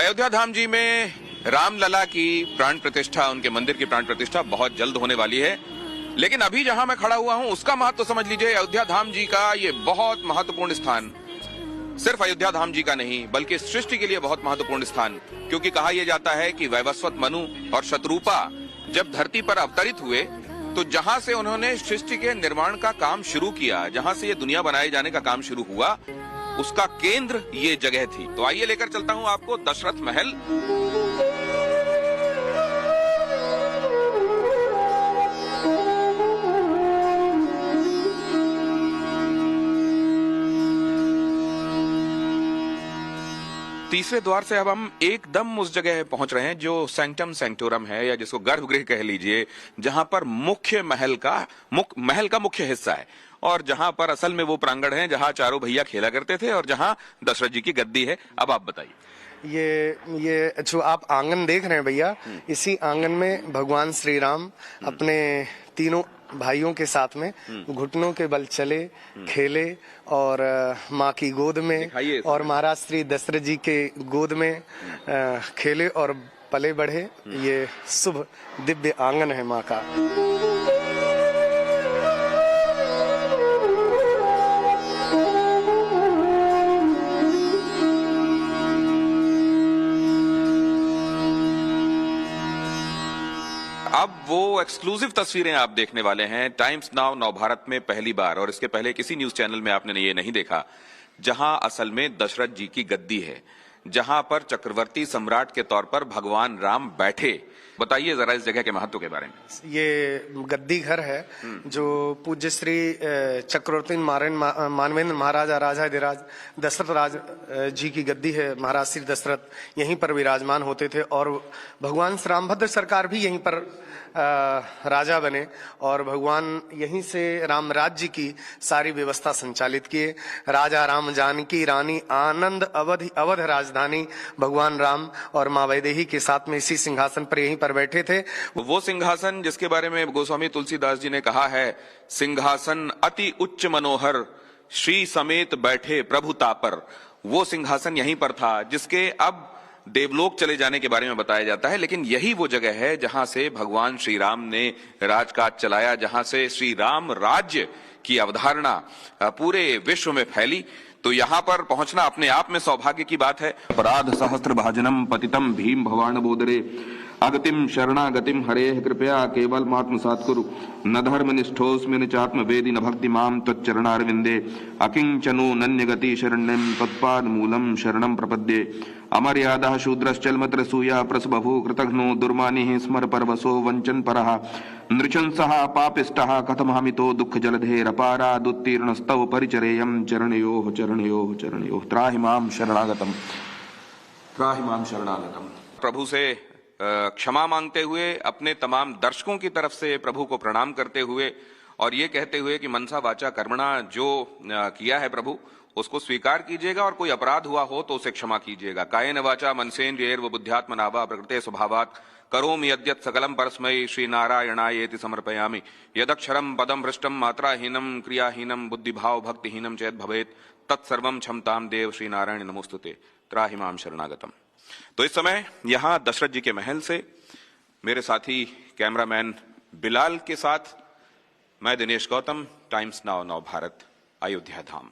अयोध्या धाम जी में रामलला की प्राण प्रतिष्ठा, उनके मंदिर की प्राण प्रतिष्ठा बहुत जल्द होने वाली है। लेकिन अभी जहां मैं खड़ा हुआ हूं उसका महत्व तो समझ लीजिए। अयोध्या धाम जी का ये बहुत महत्वपूर्ण स्थान सिर्फ अयोध्या धाम जी का नहीं बल्कि सृष्टि के लिए बहुत महत्वपूर्ण स्थान, क्योंकि कहा यह जाता है कि वैवस्वत मनु और शतरूपा जब धरती पर अवतरित हुए तो जहां से उन्होंने सृष्टि के निर्माण का काम शुरू किया, जहां से ये दुनिया बनाए जाने का काम शुरू हुआ, उसका केंद्र ये जगह थी। तो आइए लेकर चलता हूं आपको दशरथ महल। तीसरे द्वार से अब हम एकदम उस जगह पहुंच रहे हैं जो सैंक्टम सैंक्टोरम है, या जिसको गर्भगृह कह लीजिए, जहां पर मुख्य महल का मुख्य हिस्सा है, और जहां पर असल में वो प्रांगण है जहां चारों भैया खेला करते थे और जहां दशरथ जी की गद्दी है। अब आप बताइए। ये जो आप आंगन देख रहे हैं भैया, इसी आंगन में भगवान श्री राम अपने तीनों भाइयों के साथ में घुटनों के बल चले, खेले और माँ की गोद में और महाराज श्री दशरथ जी के गोद में खेले और पले बढ़े। ये शुभ दिव्य आंगन है माँ का। अब वो एक्सक्लूसिव तस्वीरें आप देखने वाले हैं टाइम्स नाउ नव भारत में पहली बार, और इसके पहले किसी न्यूज चैनल में आपने ये नहीं देखा, जहां असल में दशरथ जी की गद्दी है, जहां पर चक्रवर्ती सम्राट के तौर पर भगवान राम बैठे। बताइए जरा इस जगह के महत्व के बारे में। ये गद्दी घर है जो पूज्य श्री चक्रवर्ती मानवेंद्र महाराजा राजाधिराज दशरथ राज जी की गद्दी है। महाराज श्री दशरथ यहीं पर विराजमान होते थे और भगवान श्री रामभद्र सरकार भी यहीं पर राजा बने और भगवान यहीं से राम राज्य की सारी व्यवस्था संचालित किए। राजा राम जानकी रानी आनंद अवध राजधानी भगवान राम और माँ वैदेही के साथ में इसी सिंहासन पर यहीं पर बैठे थे। वो सिंहासन जिसके बारे में गोस्वामी तुलसीदास जी ने कहा है, सिंहासन अति उच्च मनोहर श्री समेत बैठे प्रभु तापर। वो सिंहासन यहीं पर था जिसके अब देवलोक चले जाने के बारे में बताया जाता है। लेकिन यही वो जगह है जहां से भगवान श्री राम ने राजकाज चलाया, जहां से श्री राम राज्य की अवधारणा पूरे विश्व में फैली। तो यहाँ पर पहुंचना अपने आप में सौभाग्य की बात है। अपराध सहस्त्र भाजनम पतितम भीम भवान बोदरे अगतिम शरणागतिम हरे कृपया केवल मात्मसात कुरु न धर्म निष्ठोस्मि न चात्म वेदी न भक्ति माम त्वच्चरणारविंदे अकिंचनो नन्य गति शरण्यम तत्पाद मूलम शरणम प्रपद्ये अमर्यादा शूद्रश्चलमत्र सूया प्रसबभू कृतघ्नो दुर्मानि स्मर परवसो वंचन परः नृशंसः पापिष्टः कथमहमितो दुःख जलधेरपारादुत्तीर्णस्तव परिचरेयं चरणयोः चरणयोः चरणयोः त्राहि मां शरणागतम त्राहि मां शरणागतम। प्रभु से क्षमा मांगते हुए, अपने तमाम दर्शकों की तरफ से प्रभु को प्रणाम करते हुए और ये कहते हुए कि मनसा वाचा कर्मणा जो किया है प्रभु उसको स्वीकार कीजिएगा और कोई अपराध हुआ हो तो उसे क्षमा कीजिएगा। कायेन वाचा मनसेन्द्रियैर्व बुद्ध्यात्मना वा प्रकृते स्वभावात् करोमि यद्यत् सकलम परस्मै श्री नारायणायेति समर्पयामि। यदक्षरम पदम भ्रष्टम मात्राहीनम क्रियाहीनम बुद्धिभाव भक्तिहीनम चेत् भवेत् तत्सर्वं क्षमतां देव श्री नारायण नमोस्तुते त्राहि मां शरणागतम। तो इस समय यहां दशरथ जी के महल से मेरे साथी कैमरामैन बिलाल के साथ मैं दिनेश गौतम, टाइम्स नाउ नव भारत, अयोध्या धाम।